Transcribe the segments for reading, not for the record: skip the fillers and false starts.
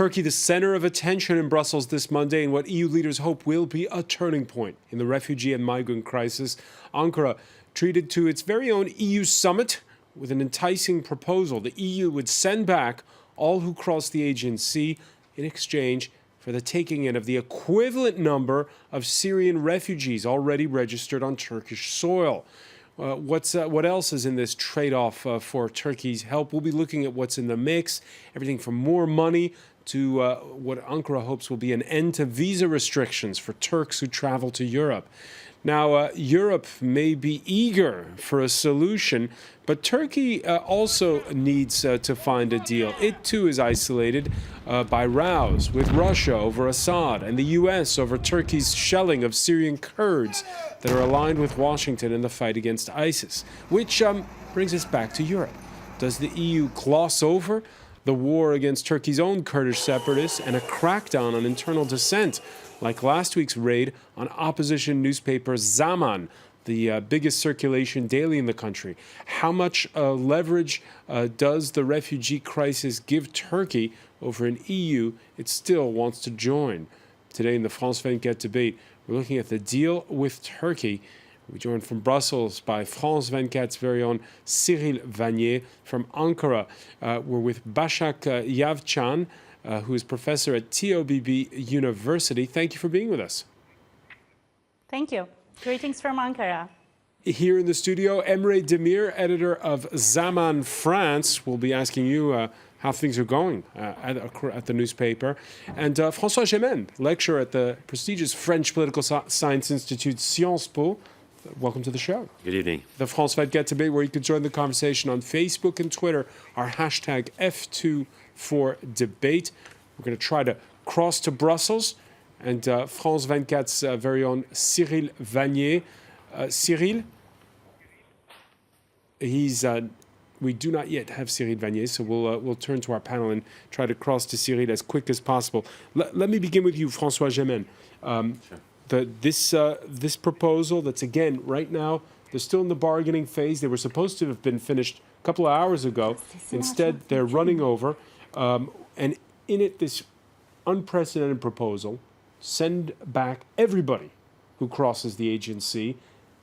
Turkey, the center of attention in Brussels this Monday, and what EU leaders hope will be a turning point in the refugee and migrant crisis. Ankara treated to its very own EU summit with an enticing proposal. The EU would send back all who cross the Aegean Sea in exchange for the taking in of the equivalent number of Syrian refugees already registered on Turkish soil. What else is in this trade-off for Turkey's help? We'll be looking at what's in the mix, everything from more money to what Ankara hopes will be an end to visa restrictions for Turks who travel to Europe. Now, Europe may be eager for a solution, but Turkey also needs to find a deal. It, too, is isolated by rows with Russia over Assad and the U.S. over Turkey's shelling of Syrian Kurds that are aligned with Washington in the fight against ISIS, which brings us back to Europe. Does the EU gloss over the war against Turkey's own Kurdish separatists and a crackdown on internal dissent, like last week's raid on opposition newspaper Zaman, the biggest circulation daily in the country? How much leverage does the refugee crisis give Turkey over an EU it still wants to join? Today in the France 24 debate, we're looking at the deal with Turkey. We're joined from Brussels by France 24's very own Cyril Vanier. From Ankara, we're with Başak Yavcan, who is professor at TOBB University. Thank you for being with us. Thank you. Greetings from Ankara. Here in the studio, Emre Demir, editor of Zaman France, will be asking you how things are going at the newspaper. And François Zaman, lecturer at the prestigious French Political Science Institute Sciences Po. Welcome to the show. Good evening. The France 24 debate, where you can join the conversation on Facebook and Twitter, our hashtag F24debate. We're going to try to cross to Brussels. And France 24's very own Cyril Vanier. Cyril, we do not yet have Cyril Vanier, so we'll turn to our panel and try to cross to Cyril as quick as possible. Let me begin with you, François Zaman. Sure. This proposal that's, again, right now, they're still in the bargaining phase. They were supposed to have been finished a couple of hours ago. Instead, they're running over. And in it, this unprecedented proposal, send back everybody who crosses the Aegean Sea.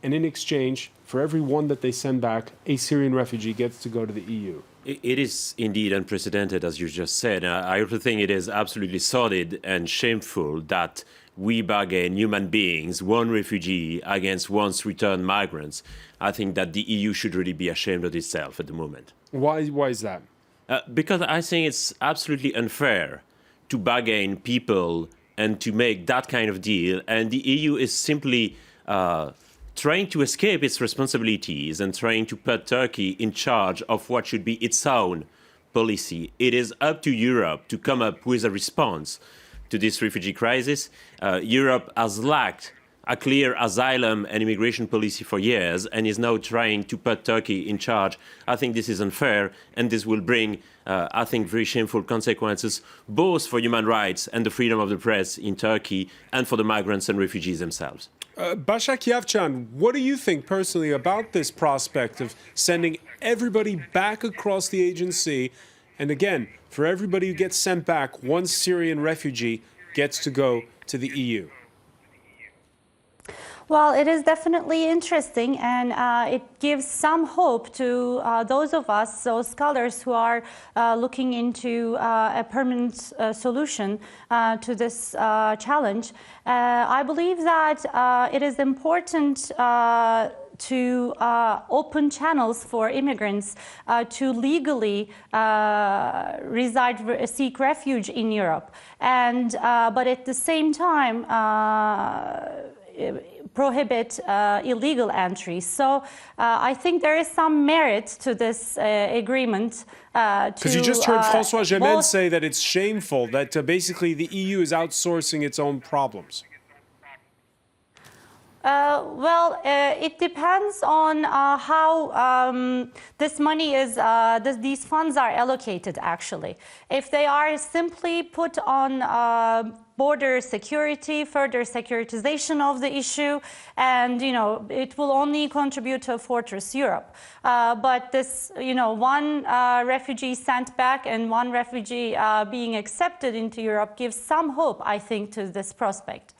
And in exchange, for every one that they send back, a Syrian refugee gets to go to the EU. It is indeed unprecedented, as you just said. I also think it is absolutely sordid and shameful that we bargain human beings, one refugee against once returned migrants. I think that the EU should really be ashamed of itself at the moment. Why is that? Because I think it's absolutely unfair to bargain people and to make that kind of deal. And the EU is simply trying to escape its responsibilities and trying to put Turkey in charge of what should be its own policy. It is up to Europe to come up with a response to this refugee crisis. Europe has lacked a clear asylum and immigration policy for years and is now trying to put Turkey in charge. I think this is unfair, and this will bring, I think, very shameful consequences, both for human rights and the freedom of the press in Turkey and for the migrants and refugees themselves. Başak Yavcan, what do you think personally about this prospect of sending everybody back across the Aegean Sea? And again, for everybody who gets sent back, one Syrian refugee gets to go to the EU. Well, it is definitely interesting, and it gives some hope to those of us, those scholars who are looking into a permanent solution to this challenge. I believe that it is important to open channels for immigrants to legally seek refuge in Europe, and but at the same time prohibit illegal entry. So I think there is some merit to this agreement. Because you just heard François Zaman say that it's shameful that basically the EU is outsourcing its own problems. Well, it depends on how this money is, these funds are allocated, actually. If they are simply put on border security, further securitization of the issue, and it will only contribute to a fortress Europe. But this, one refugee sent back and one refugee being accepted into Europe gives some hope, I think, to this prospect.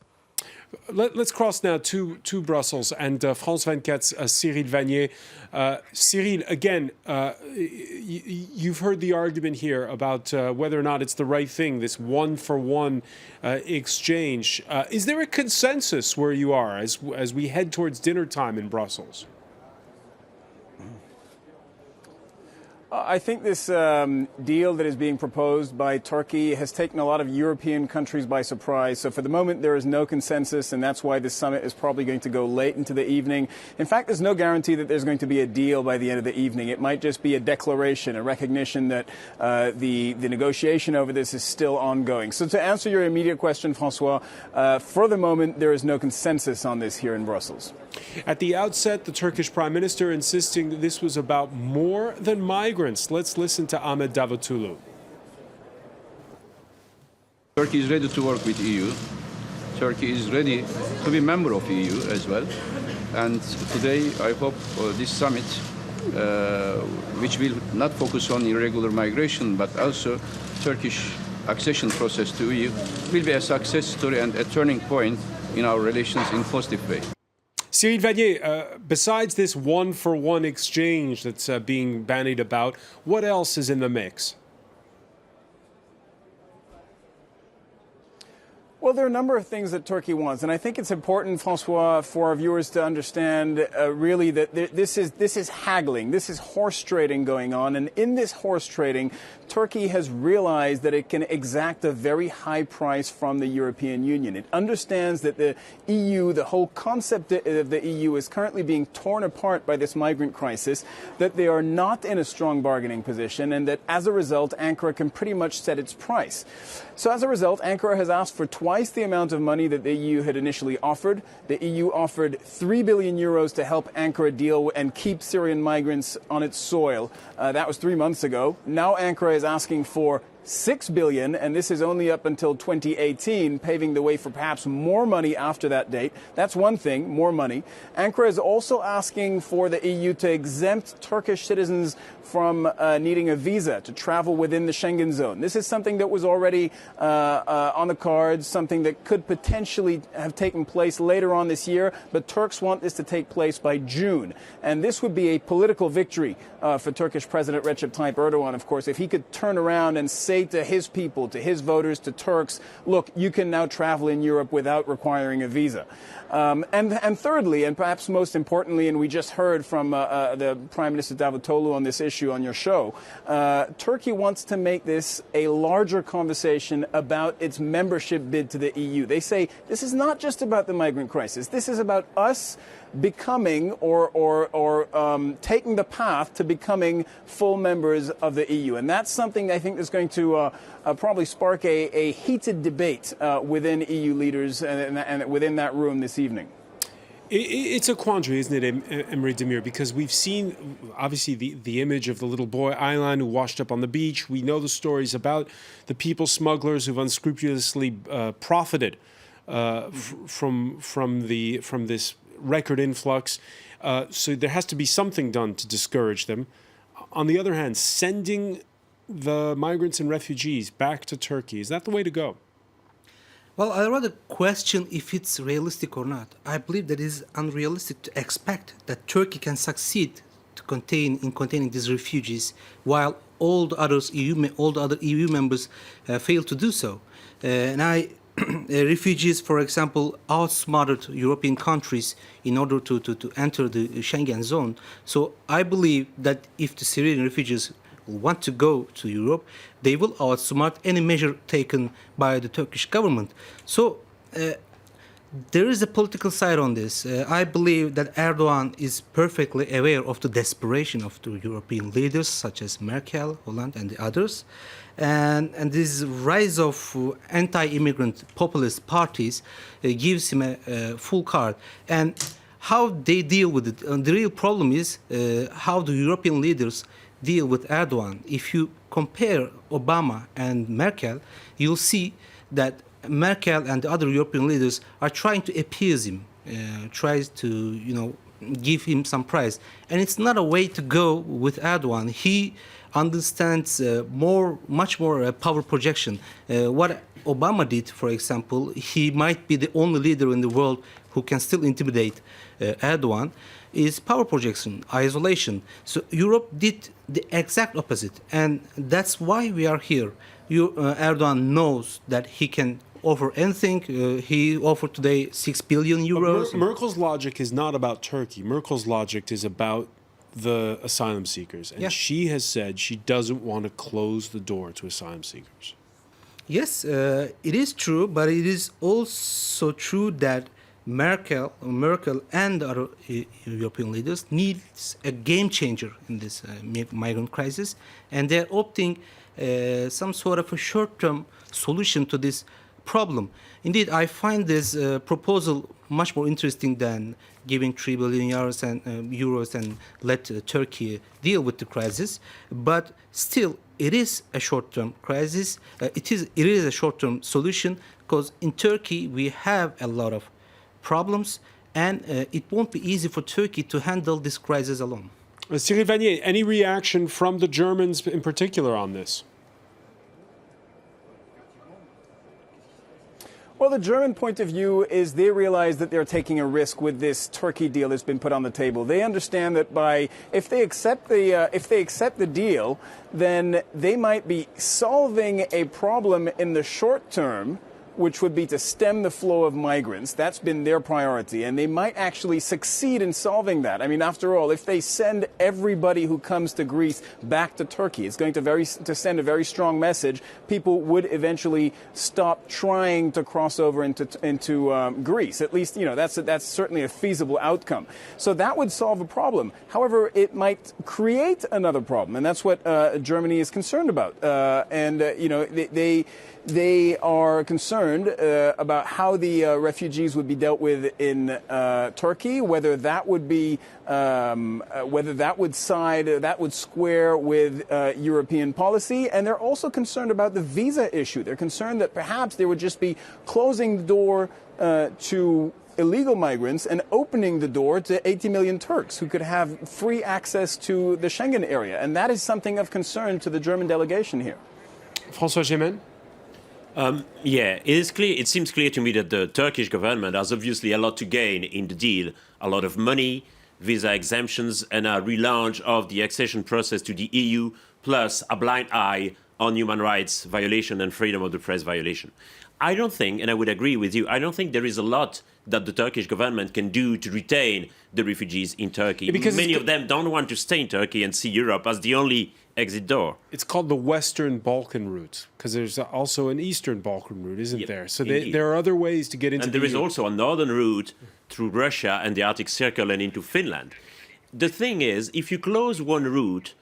Let's cross now to Brussels and France 24's Cyril Vanier. Cyril, again, you've heard the argument here about whether or not it's the right thing, this one-for-one exchange. Is there a consensus where you are as we head towards dinner time in Brussels? I think this deal that is being proposed by Turkey has taken a lot of European countries by surprise. So for the moment, there is no consensus, and that's why this summit is probably going to go late into the evening. In fact, there's no guarantee that there's going to be a deal by the end of the evening. It might just be a declaration, a recognition that the negotiation over this is still ongoing. So to answer your immediate question, François, for the moment, there is no consensus on this here in Brussels. At the outset, the Turkish Prime Minister insisting that this was about more than migrants. Let's listen to Ahmet Davutoglu. Turkey is ready to work with EU. Turkey is ready to be member of EU as well. And today, I hope this summit, which will not focus on irregular migration, but also Turkish accession process to EU, will be a success story and a turning point in our relations in a positive way. Cyril Vanier, besides this one-for-one exchange that's being bandied about, what else is in the mix? Well, there are a number of things that Turkey wants, and I think it's important, François, for our viewers to understand really that this is haggling, this is horse trading going on, and in this horse trading, Turkey has realized that it can exact a very high price from the European Union. It understands that the EU, the whole concept of the EU is currently being torn apart by this migrant crisis, that they are not in a strong bargaining position, and that as a result, Ankara can pretty much set its price. So as a result, Ankara has asked for twice the amount of money that the EU had initially offered. The EU offered 3 billion euros to help Ankara deal and keep Syrian migrants on its soil. That was 3 months ago. Now Ankara is asking for 6 billion, and this is only up until 2018, paving the way for perhaps more money after that date. That's one thing, more money. Ankara is also asking for the EU to exempt Turkish citizens from needing a visa to travel within the Schengen zone. This is something that was already on the cards, something that could potentially have taken place later on this year, but Turks want this to take place by June. And this would be a political victory for Turkish President Recep Tayyip Erdogan, of course, if he could turn around and say to his people, to his voters, to Turks, look, you can now travel in Europe without requiring a visa. And thirdly, and perhaps most importantly, and we just heard from the Prime Minister Davutoglu on this issue on your show, Turkey wants to make this a larger conversation about its membership bid to the EU. They say this is not just about the migrant crisis. This is about us becoming or taking the path to becoming full members of the EU. And that's something I think that's going to probably spark a heated debate within EU leaders and within that room this evening. It's a quandary, isn't it, Emre Demir? Because we've seen, obviously, the image of the little boy, Aylan, who washed up on the beach. We know the stories about the people smugglers who've unscrupulously profited from this record influx. So there has to be something done to discourage them. On the other hand, sending the migrants and refugees back to Turkey, is that the way to go? Well, I rather question if it's realistic or not. I believe that it is unrealistic to expect that Turkey can succeed in containing these refugees, while all the other EU members fail to do so. Refugees, for example, outsmarted European countries in order to enter the Schengen zone. So I believe that if the Syrian refugees want to go to Europe, they will outsmart any measure taken by the Turkish government. So there is a political side on this. I believe that Erdogan is perfectly aware of the desperation of the European leaders, such as Merkel, Hollande, and the others. And this rise of anti-immigrant populist parties gives him a full card. And how they deal with it, the real problem is how the European leaders deal with Erdogan. If you compare Obama and Merkel, you'll see that Merkel and the other European leaders are trying to appease him, tries to, give him some prize. And it's not a way to go with Erdogan. He understands much more power projection. What Obama did, for example, he might be the only leader in the world who can still intimidate Erdogan, is power projection, isolation. So Europe did the exact opposite. And that's why we are here. Erdogan knows that he can offer anything. He offered today 6 billion euros. Merkel's logic is not about Turkey. Merkel's logic is about the asylum seekers. And she has said she doesn't want to close the door to asylum seekers. Yes, it is true, but it is also true that Merkel and other European leaders need a game changer in this migrant crisis, and they're opting some sort of a short-term solution to this problem. Indeed, I find this proposal much more interesting than giving 3 billion euros and let Turkey deal with the crisis. But still, it is a short-term crisis. It is a short-term solution because in Turkey we have a lot of problems, and it won't be easy for Turkey to handle this crisis alone. Cyril Vanier, any reaction from the Germans in particular on this? Well, the German point of view is they realize that they're taking a risk with this Turkey deal that's been put on the table. They understand that if they accept the deal, then they might be solving a problem in the short term, which would be to stem the flow of migrants. That's been their priority, and they might actually succeed in solving that. I mean, after all, if they send everybody who comes to Greece back to Turkey, it's going to send a very strong message. People would eventually stop trying to cross over into Greece. At least, that's certainly a feasible outcome. So that would solve a problem. However, it might create another problem, and that's what Germany is concerned about. They are concerned about how the refugees would be dealt with in Turkey, whether that would square with European policy, and they're also concerned about the visa issue. They're concerned that perhaps they would just be closing the door to illegal migrants and opening the door to 80 million Turks who could have free access to the Schengen area, and that is something of concern to the German delegation here. François Zaman? It is clear. It seems clear to me that the Turkish government has obviously a lot to gain in the deal, a lot of money, visa exemptions, and a relaunch of the accession process to the EU, plus a blind eye on human rights violation and freedom of the press violation. I don't think, and I would agree with you, I don't think there is a lot that the Turkish government can do to retain the refugees in Turkey. Because many of them don't want to stay in Turkey and see Europe as the only exit door. It's called the Western Balkan route, because there's also an Eastern Balkan route, isn't there? So there are other ways to get into the EU. And there is also a northern route through Russia and the Arctic Circle and into Finland. The thing is, if you close one route,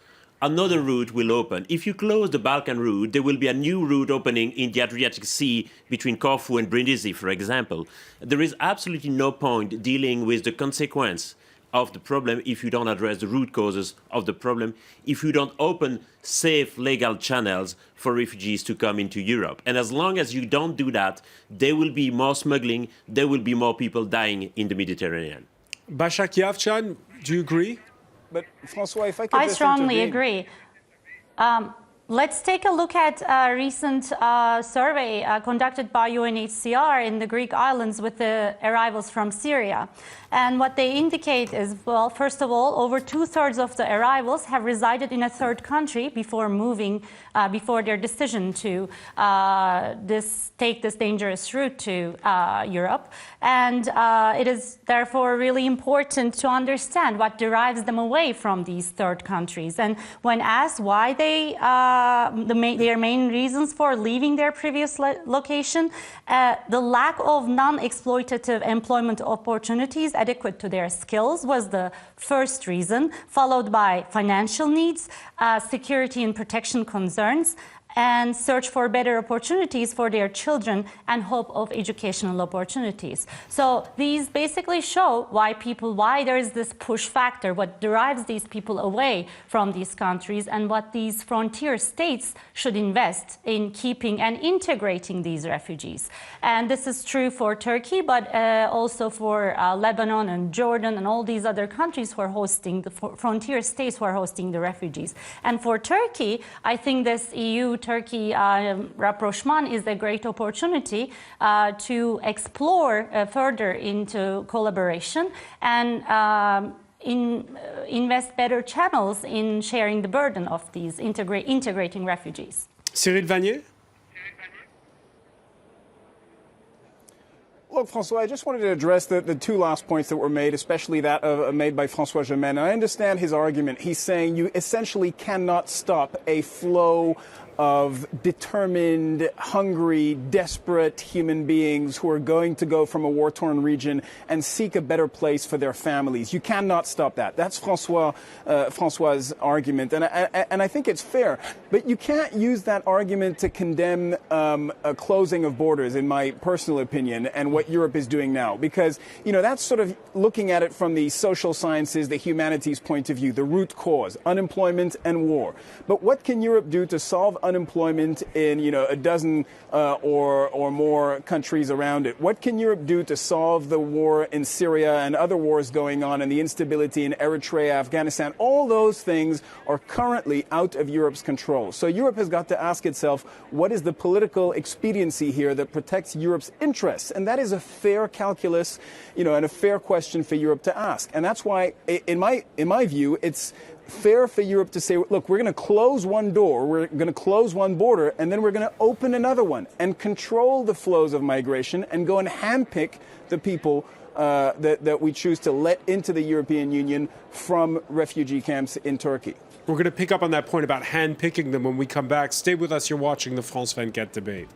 another route will open. If you close the Balkan route, there will be a new route opening in the Adriatic Sea between Corfu and Brindisi, for example. There is absolutely no point dealing with the consequence of the problem if you don't address the root causes of the problem, if you don't open safe, legal channels for refugees to come into Europe. And as long as you don't do that, there will be more smuggling, there will be more people dying in the Mediterranean. Başak Yavchan, do you agree? But François, if I could I strongly agree. Let's take a look at a recent survey conducted by UNHCR in the Greek islands with the arrivals from Syria. And what they indicate is, well, first of all, over 2/3 of the arrivals have resided in a third country before moving, before their decision to take this dangerous route to Europe. And it is therefore really important to understand what drives them away from these third countries. And when asked why they their main reasons for leaving their previous location, the lack of non-exploitative employment opportunities adequate to their skills was the first reason, followed by financial needs, security and protection concerns, and search for better opportunities for their children and hope of educational opportunities. So these basically show why there is this push factor, what drives these people away from these countries, and what these frontier states should invest in keeping and integrating these refugees. And this is true for Turkey, but also for Lebanon and Jordan and all these other countries who are hosting the frontier states who are hosting the refugees. And for Turkey, I think this EU-Turkey rapprochement is a great opportunity to explore further into collaboration and invest better channels in sharing the burden of these integrating refugees. Cyril Vanier? Look, François, I just wanted to address the two last points that were made, especially that made by François Zaman. I understand his argument. He's saying you essentially cannot stop a flow of determined, hungry, desperate human beings who are going to go from a war-torn region and seek a better place for their families. You cannot stop that. That's François's argument, and I think it's fair. But you can't use that argument to condemn a closing of borders, in my personal opinion, and what Europe is doing now. Because, you know, that's sort of looking at it from the social sciences, the humanities point of view, the root cause, unemployment and war. But what can Europe do to solve unemployment in, you know, a dozen or more countries around it? What can Europe do to solve the war in Syria and other wars going on and the instability in Eritrea, Afghanistan? All those things are currently out of Europe's control. So Europe has got to ask itself, what is the political expediency here that protects Europe's interests? And that is a fair calculus, you know, and a fair question for Europe to ask. And that's why, in my view, it's fair for Europe to say, look, we're going to close one door, we're going to close one border, and then we're going to open another one and control the flows of migration and go and handpick the people that we choose to let into the European Union from refugee camps in Turkey. We're going to pick up on that point about handpicking them when we come back. Stay with us. You're watching the France 24 debate.